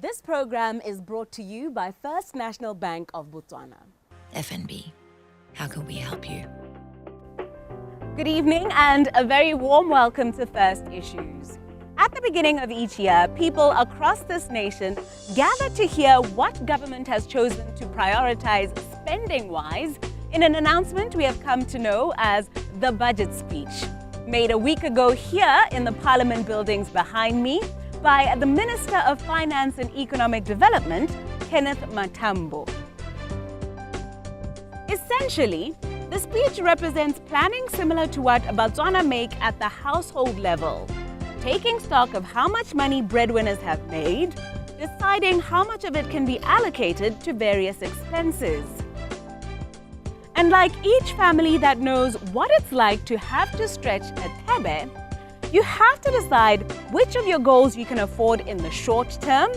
This program is brought to you by First National Bank of Botswana. FNB, how can we help you? Good evening and a very warm welcome to First Issues. At the beginning of each year, people across this nation gather to hear what government has chosen to prioritize spending-wise in an announcement we have come to know as the budget speech, made a week ago here in the Parliament buildings behind me by the Minister of Finance and Economic Development, Kenneth Matambo. Essentially, the speech represents planning similar to what Botswana make at the household level, taking stock of how much money breadwinners have made, deciding how much of it can be allocated to various expenses. And like each family that knows what it's like to have to stretch a tebe, you have to decide which of your goals you can afford in the short term,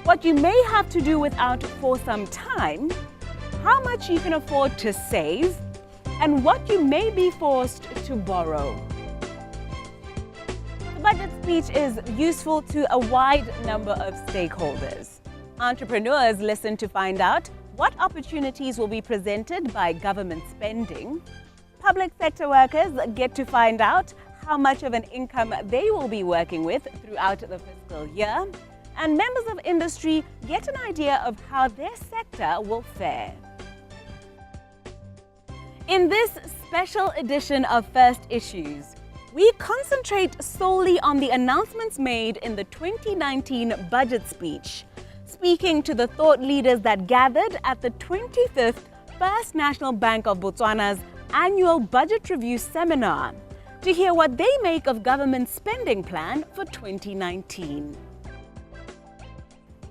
what you may have to do without for some time, how much you can afford to save, and what you may be forced to borrow. The budget speech is useful to a wide number of stakeholders. Entrepreneurs listen to find out what opportunities will be presented by government spending. Public sector workers get to find out how much of an income they will be working with throughout the fiscal year. And members of industry get an idea of how their sector will fare. In this special edition of First Issues, we concentrate solely on the announcements made in the 2019 budget speech, speaking to the thought leaders that gathered at the 25th First National Bank of Botswana's annual Budget Review Seminar to hear what they make of government's spending plan for 2019.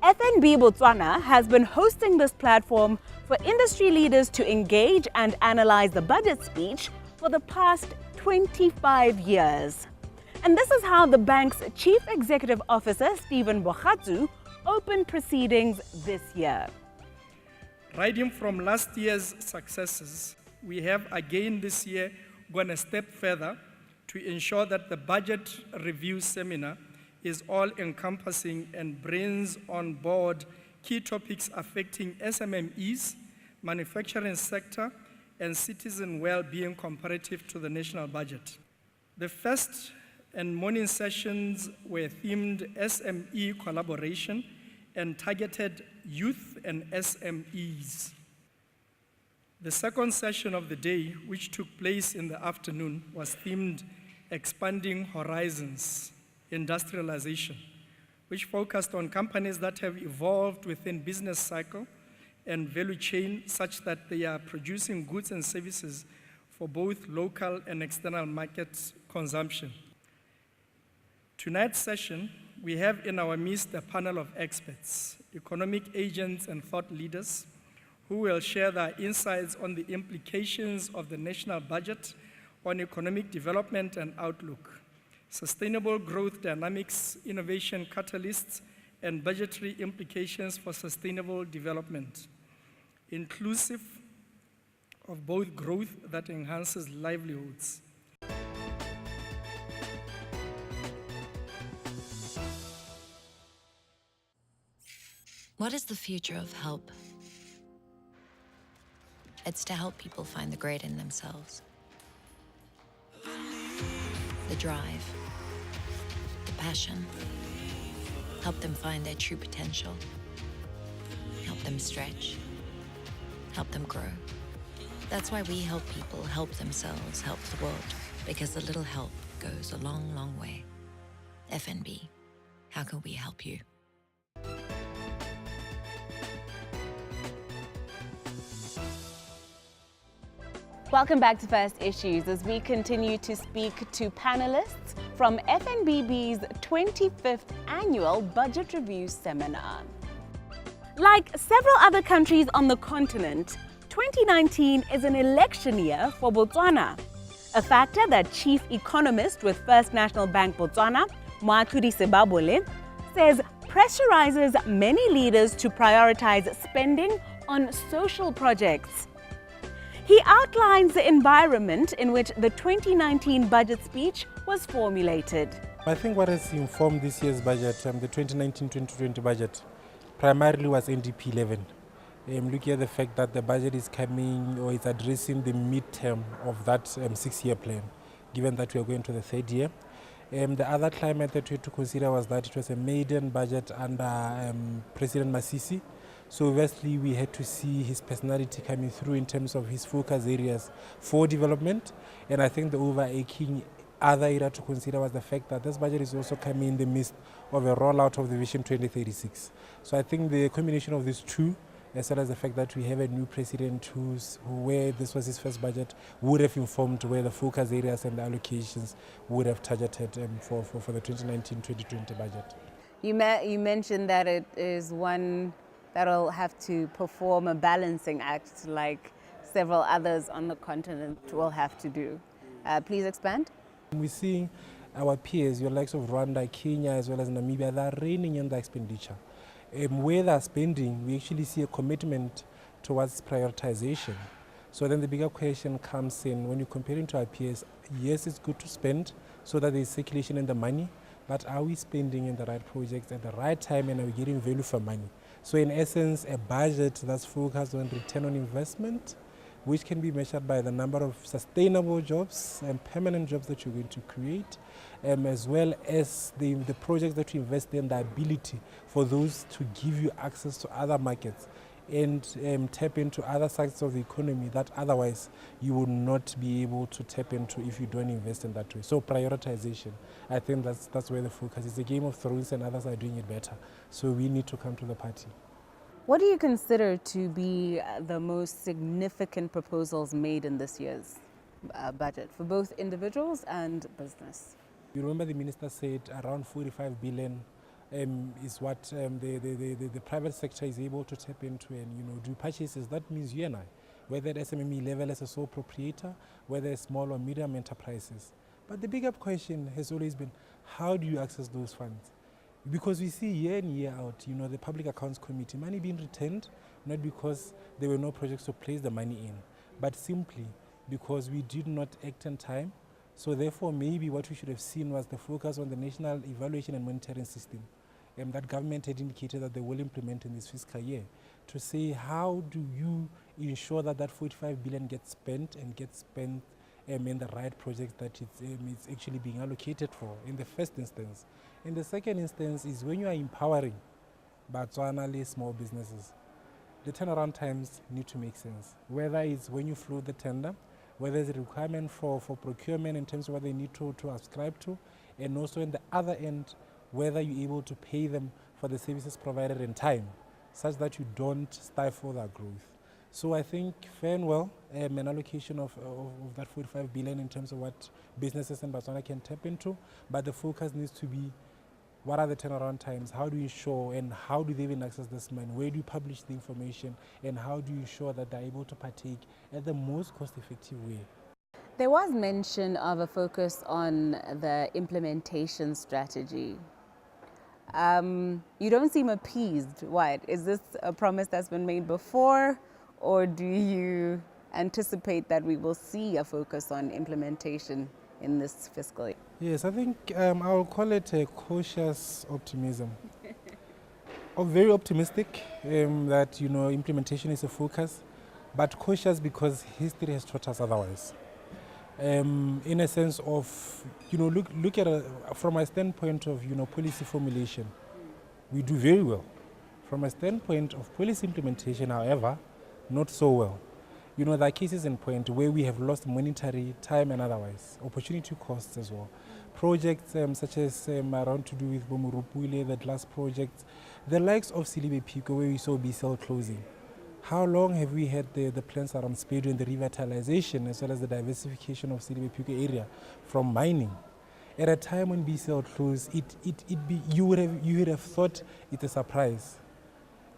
FNB Botswana has been hosting this platform for industry leaders to engage and analyze the budget speech for the past 25 years. And this is how the bank's Chief Executive Officer, Stephen Bogatsu, opened proceedings this year. Riding from last year's successes, we have again this year gone a step further to ensure that the Budget Review Seminar is all-encompassing and brings on board key topics affecting SMMEs, manufacturing sector, and citizen well-being comparative to the national budget. The first and morning sessions were themed SME collaboration and targeted youth and SMEs. The second session of the day, which took place in the afternoon, was themed Expanding Horizons, Industrialization, which focused on companies that have evolved within business cycle and value chain such that they are producing goods and services for both local and external market consumption. Tonight's session, we have in our midst a panel of experts, economic agents and thought leaders who will share their insights on the implications of the national budget on economic development and outlook, sustainable growth dynamics, innovation catalysts, and budgetary implications for sustainable development, inclusive of both growth that enhances livelihoods. What is the future of help? It's to help people find the great in themselves. The drive, the passion, help them find their true potential, help them stretch, help them grow. That's why we help people help themselves, help the world, because a little help goes a long, long way. FNB, how can we help you? Welcome back to First Issues as we continue to speak to panelists from FNBB's 25th Annual Budget Review Seminar. Like several other countries on the continent, 2019 is an election year for Botswana, a factor that Chief Economist with First National Bank Botswana, Moatlhodi Sebabole, says pressurizes many leaders to prioritize spending on social projects. He outlines the environment in which the 2019 budget speech was formulated. I think what has informed this year's budget, the 2019-2020 budget, primarily was NDP 11. Looking at the fact that the budget is coming or is addressing the midterm of that 6-year plan, given that we are going to the 3rd year. The other climate that we had to consider was that it was a maiden budget under President Masisi. So obviously we had to see his personality coming through in terms of his focus areas for development. And I think the overarching other area to consider was the fact that this budget is also coming in the midst of a rollout of the Vision 2036. So I think the combination of these two, as well as the fact that we have a new president where this was his first budget, would have informed where the focus areas and the allocations would have targeted for the 2019-2020 budget. You mentioned that it is one that will have to perform a balancing act like several others on the continent will have to do. Please expand. We're seeing our peers, your likes of Rwanda, Kenya, as well as Namibia, they are reining in the expenditure. Where they are spending, we actually see a commitment towards prioritization. So then the bigger question comes in when you're comparing to our peers. Yes, it's good to spend so that there's circulation in the money, but are we spending in the right projects at the right time, and are we getting value for money? So in essence, a budget that's focused on return on investment, which can be measured by the number of sustainable jobs and permanent jobs that you're going to create, as well as the projects that you invest in, the ability for those to give you access to other markets and tap into other sectors of the economy that otherwise you would not be able to tap into if you don't invest in that way. So prioritization, I think that's where the focus is. The Game of Thrones and others are doing it better. So we need to come to the party. What do you consider to be the most significant proposals made in this year's budget for both individuals and business? You remember the minister said around 45 billion is what the private sector is able to tap into and do purchases. That means you and I, whether at SMME level as a sole proprietor, whether small or medium enterprises. But the bigger question has always been, how do you access those funds? Because we see year in, year out, the Public Accounts Committee, money being returned, not because there were no projects to place the money in, but simply because we did not act in time. So therefore, maybe what we should have seen was the focus on the National Evaluation and Monitoring System that government had indicated that they will implement in this fiscal year, to say how do you ensure that that 45 billion gets spent in the right projects that it's actually being allocated for in the first instance. In the second instance is when you are empowering Botswana small businesses, the turnaround times need to make sense. Whether it's when you float the tender, whether there's a requirement for procurement in terms of what they need to ascribe to, and also in the other end, whether you're able to pay them for the services provided in time, such that you don't stifle their growth. So I think fair and well, an allocation of that 45 billion in terms of what businesses in Botswana can tap into, but the focus needs to be what are the turnaround times, how do you ensure, and how do they even access this money, where do you publish the information, and how do you ensure that they're able to partake at the most cost-effective way. There was mention of a focus on the implementation strategy. You don't seem appeased. Why? Is this a promise that's been made before, or do you anticipate that we will see a focus on implementation in this fiscal year? Yes, I think I'll call it a cautious optimism. Very optimistic that implementation is a focus, but cautious because history has taught us otherwise. In a sense of look at from a standpoint of policy formulation, we do very well. From a standpoint of policy implementation, however, not so well. There are cases in point where we have lost monetary time and otherwise, opportunity costs as well. Projects such as around to do with Bomurupule, the glass projects, the likes of Silibe Pico, where we saw BCL closing. How long have we had the plans around Spedo and the revitalization as well as the diversification of Silibe Pico area from mining? At a time when BCL closed, you would have thought it's a surprise.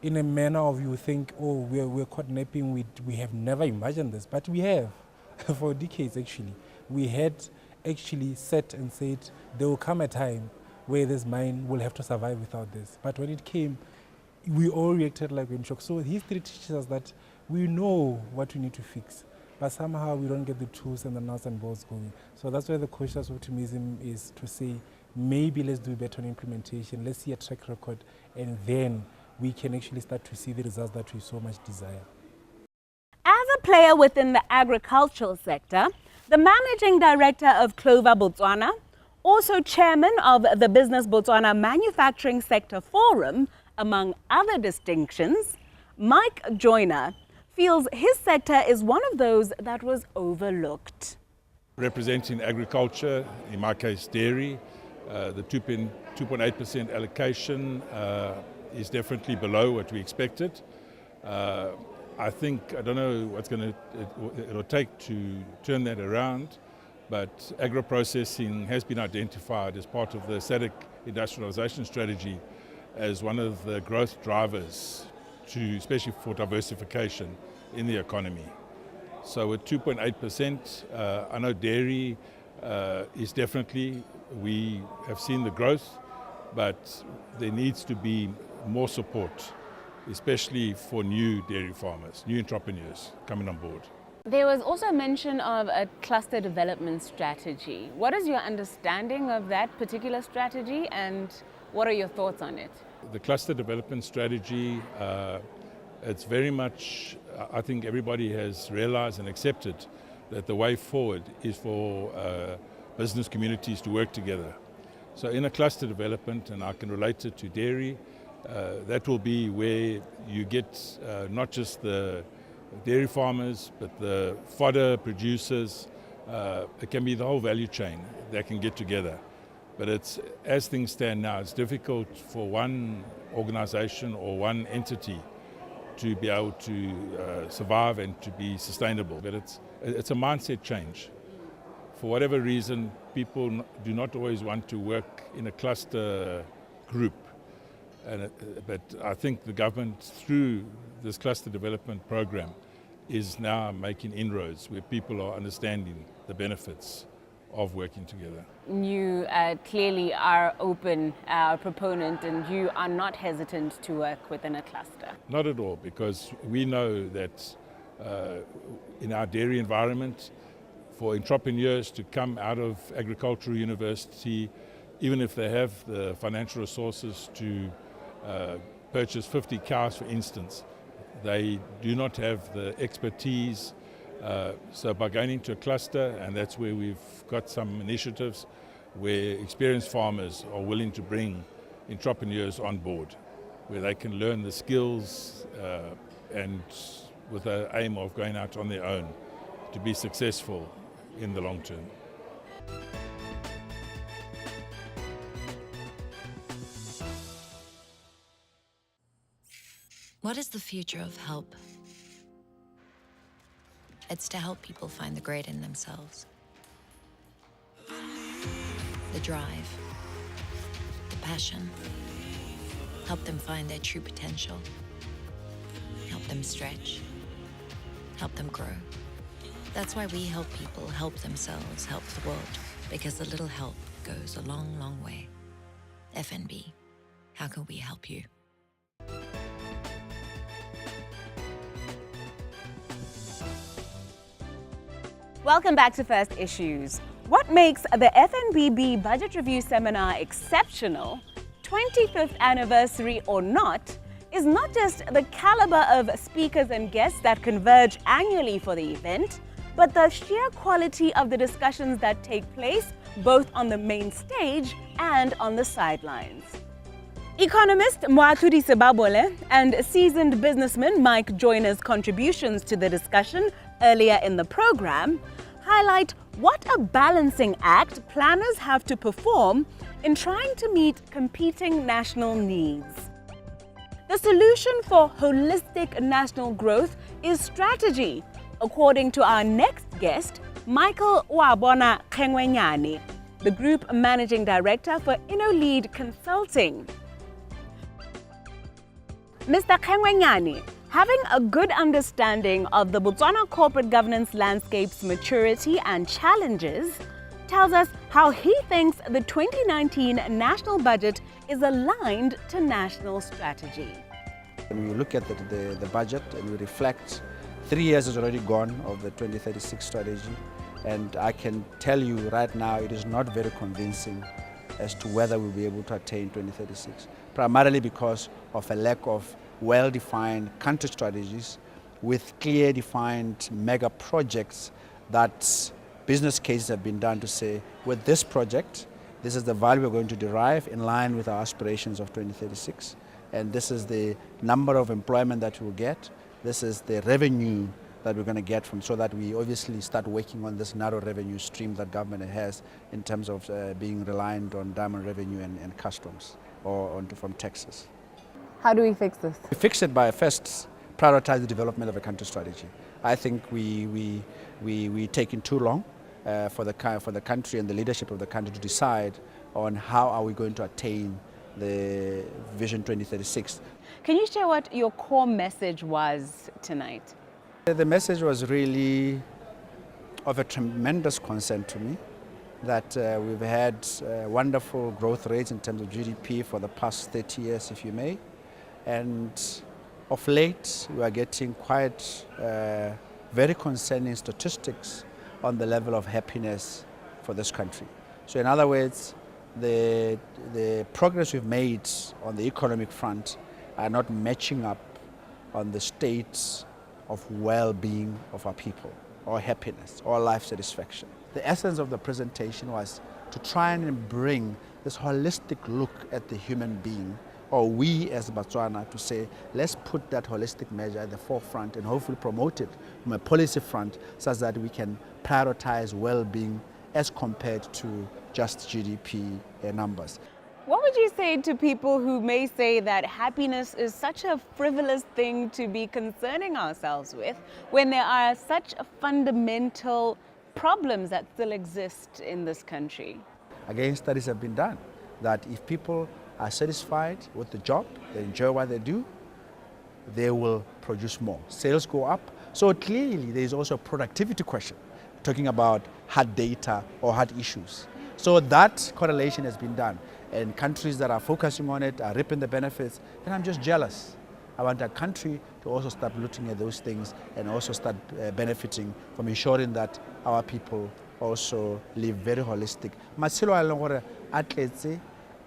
In a manner of you think, oh, we're caught napping, we have never imagined this, but we have for decades actually. We had actually set and said there will come a time where this mine will have to survive without this. But when it came, we all reacted like in shock. So history teaches us that we know what we need to fix, but somehow we don't get the tools and the nuts and bolts going. So that's where the cautious optimism is, to say maybe let's do better on implementation, let's see a track record, and then we can actually start to see the results that we so much desire. As a player within the agricultural sector, the Managing Director of Clover Botswana, also Chairman of the Business Botswana Manufacturing Sector Forum, among other distinctions, Mike Joyner feels his sector is one of those that was overlooked. Representing agriculture, in my case dairy, the 2.8% allocation is definitely below what we expected. I don't know what's it'll take to turn that around, but agro-processing has been identified as part of the SADC industrialization strategy as one of the growth drivers, especially for diversification in the economy. So with 2.8%, I know dairy is definitely, we have seen the growth, but there needs to be more support, especially for new dairy farmers, new entrepreneurs coming on board. There was also mention of a cluster development strategy. What is your understanding of that particular strategy and what are your thoughts on it? The cluster development strategy, it's very much, I think everybody has realized and accepted that the way forward is for business communities to work together. So in a cluster development, and I can relate it to dairy, that will be where you get not just the dairy farmers, but the fodder producers. It can be the whole value chain that can get together. But it's, as things stand now, it's difficult for one organization or one entity to be able to survive and to be sustainable. But it's a mindset change. For whatever reason, people do not always want to work in a cluster group. But I think the government, through this cluster development program, is now making inroads where people are understanding the benefits of working together. You clearly are open proponent and you are not hesitant to work within a cluster. Not at all, because we know that in our dairy environment, for entrepreneurs to come out of agricultural university, even if they have the financial resources to purchase 50 cows, for instance, they do not have the expertise. So by going into a cluster, and that's where we've got some initiatives where experienced farmers are willing to bring entrepreneurs on board, where they can learn the skills and with the aim of going out on their own to be successful in the long term. What is the future of help? It's to help people find the great in themselves. The drive, the passion. Help them find their true potential. Help them stretch. Help them grow. That's why we help people help themselves, help the world, because a little help goes a long, long way. FNB, how can we help you? Welcome back to First Issues. What makes the FNBB Budget Review Seminar exceptional, 25th anniversary or not, is not just the caliber of speakers and guests that converge annually for the event, but the sheer quality of the discussions that take place both on the main stage and on the sidelines. Economist Moatlhodi Sebabole and seasoned businessman Mike Joyner's contributions to the discussion earlier in the program highlight what a balancing act planners have to perform in trying to meet competing national needs. The solution for holistic national growth is strategy, according to our next guest, Michael Wabona Kengwenyane, the Group Managing Director for InnoLead Consulting. Mr. Kengwenyane, having a good understanding of the Botswana corporate governance landscape's maturity and challenges, tells us how he thinks the 2019 national budget is aligned to national strategy. When we look at the budget and we reflect, 3 years has already gone of the 2036 strategy, and I can tell you right now it is not very convincing as to whether we'll be able to attain 2036. primarily because of a lack of well-defined country strategies with clear defined mega projects that business cases have been done to say, with this project, this is the value we're going to derive in line with our aspirations of 2036, and this is the number of employment that we'll get, this is the revenue that we're going to get from, so that we obviously start working on this narrow revenue stream that government has in terms of being reliant on diamond revenue and customs or from taxes. How do we fix this? We fix it by first prioritize the development of a country strategy. I think we taking too long for the country and the leadership of the country to decide on how are we going to attain the Vision 2036. Can you share what your core message was tonight? The message was really of a tremendous concern to me that we've had wonderful growth rates in terms of GDP for the past 30 years, if you may. And of late, we are getting quite very concerning statistics on the level of happiness for this country. So in other words, the progress we've made on the economic front are not matching up on the state of well-being of our people, or happiness, or life satisfaction. The essence of the presentation was to try and bring this holistic look at the human being, or we as Botswana, to say, let's put that holistic measure at the forefront and hopefully promote it from a policy front such that we can prioritize well-being as compared to just GDP numbers. What would you say to people who may say that happiness is such a frivolous thing to be concerning ourselves with when there are such fundamental problems that still exist in this country? Again, studies have been done that if people are satisfied with the job, they enjoy what they do, they will produce more. Sales go up. So clearly there is also a productivity question, talking about hard data or hard issues. So that correlation has been done. And countries that are focusing on it are reaping the benefits. And I'm just jealous. I want a country to also start looking at those things and also start benefiting from ensuring that our people also live very holistic. Matshelo a leng gore a tletse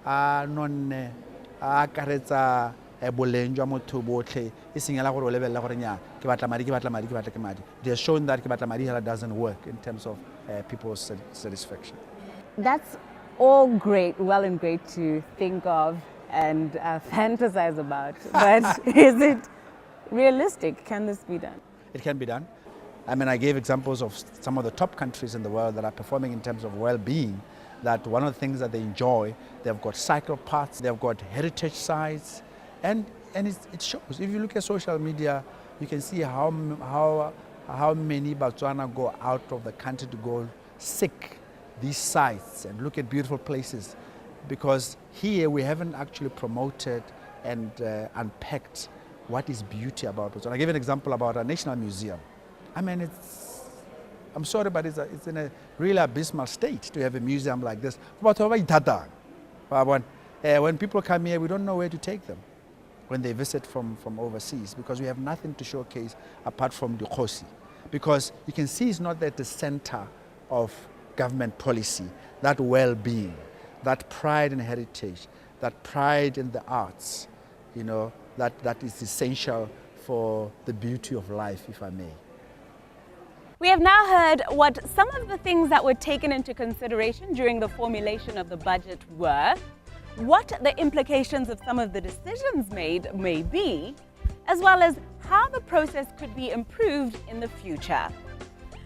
a nonne a akaretsa boleng jwa motho botlhe e seng ela gore o lebella gore nya ke batla madi ke batla madi ke batla ke madi. They have shown that ke batla madi doesn't work in terms of people's satisfaction. That's all great, well and great to think of and fantasize about, but is it realistic? Can this be done? It can be done. I mean, I gave examples of some of the top countries in the world that are performing in terms of well-being, that one of the things that they enjoy, they've got cycle paths, they've got heritage sites, and it shows. If you look at social media, you can see how many Botswana go out of the country to go seek these sites and look at beautiful places, because here we haven't actually promoted and unpacked what is beauty about Botswana. I give an example about our National Museum. I mean, I'm sorry, but it's in a really abysmal state to have a museum like this. When people come here, we don't know where to take them when they visit from overseas, because we have nothing to showcase apart from the Khosi. Because you can see it's not at the center of government policy, that well-being, that pride in heritage, that pride in the arts, you know, that is essential for the beauty of life, if I may. We have now heard what some of the things that were taken into consideration during the formulation of the budget were, what the implications of some of the decisions made may be, as well as how the process could be improved in the future.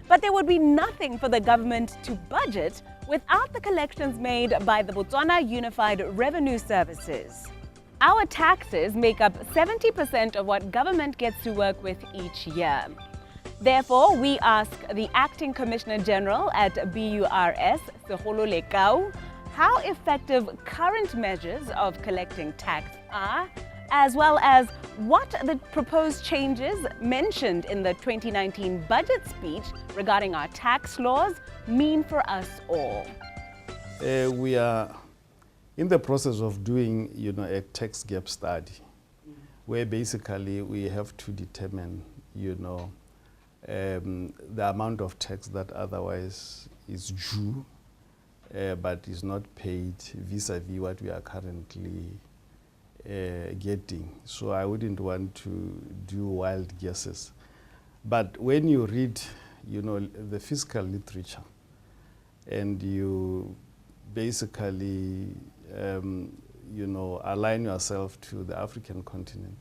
But there would be nothing for the government to budget without the collections made by the Botswana Unified Revenue Services. Our taxes make up 70% of what government gets to work with each year. Therefore, we ask the Acting Commissioner General at BURS, Segolo Lekau, how effective current measures of collecting tax are, as well as what the proposed changes mentioned in the 2019 budget speech regarding our tax laws mean for us all. We are in the process of doing, a tax gap study, where basically we have to determine, the amount of tax that otherwise is due, but is not paid vis-a-vis what we are currently getting. So I wouldn't want to do wild guesses. But when you read, the fiscal literature, and you basically, align yourself to the African continent,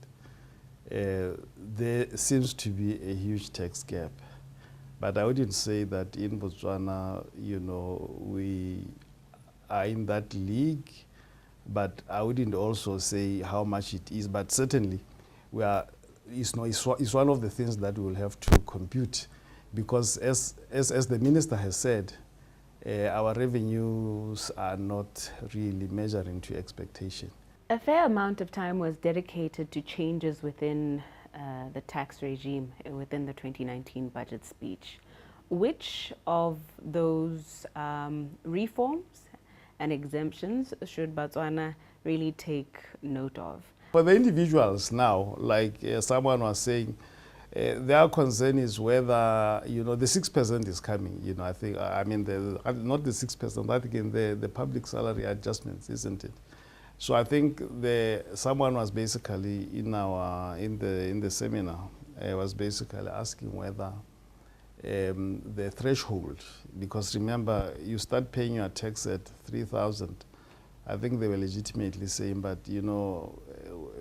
there seems to be a huge tax gap. But I wouldn't say that in Botswana, we are in that league, but I wouldn't also say how much it is. But certainly, it's one of the things that we will have to compute, because as the minister has said, our revenues are not really measuring to expectation. A fair amount of time was dedicated to changes within the tax regime within the 2019 budget speech. Which of those reforms and exemptions should Botswana really take note of? For the individuals now, like someone was saying, their concern is whether, the 6% is coming. I think, not the 6%, I think in the public salary adjustments, isn't it? So I think someone was basically in the seminar was basically asking whether the threshold, because remember, you start paying your tax at 3,000. I think they were legitimately saying, but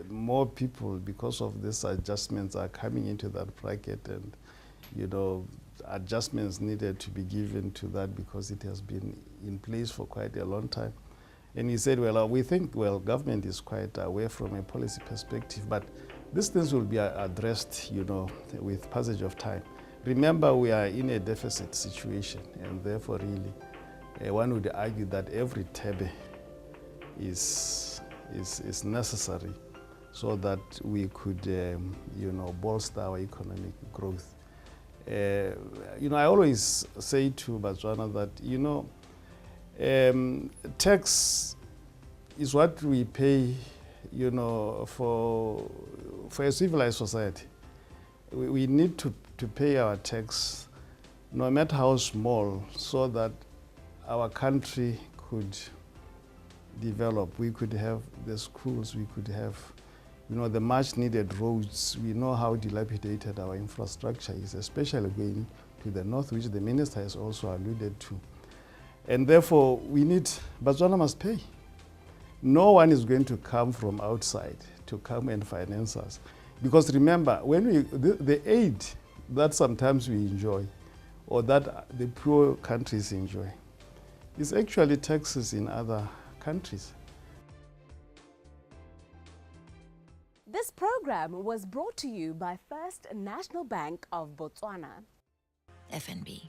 more people, because of these adjustments, are coming into that bracket, and adjustments needed to be given to that because it has been in place for quite a long time. And he said, well, we think, government is quite aware from a policy perspective, but these things will be addressed, with passage of time. Remember, we are in a deficit situation, and therefore, really, one would argue that every tebe is necessary so that we could, bolster our economic growth. I always say to Botswana that, tax is what we pay, for a civilized society. We need to pay our tax, no matter how small, so that our country could develop. We could have the schools, we could have, the much needed roads. We know how dilapidated our infrastructure is, especially going to the north, which the minister has also alluded to. And therefore, Botswana must pay. No one is going to come from outside to come and finance us. Because remember, the aid that sometimes we enjoy, or that the poor countries enjoy, is actually taxes in other countries. This program was brought to you by First National Bank of Botswana. FNB,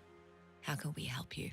how can we help you?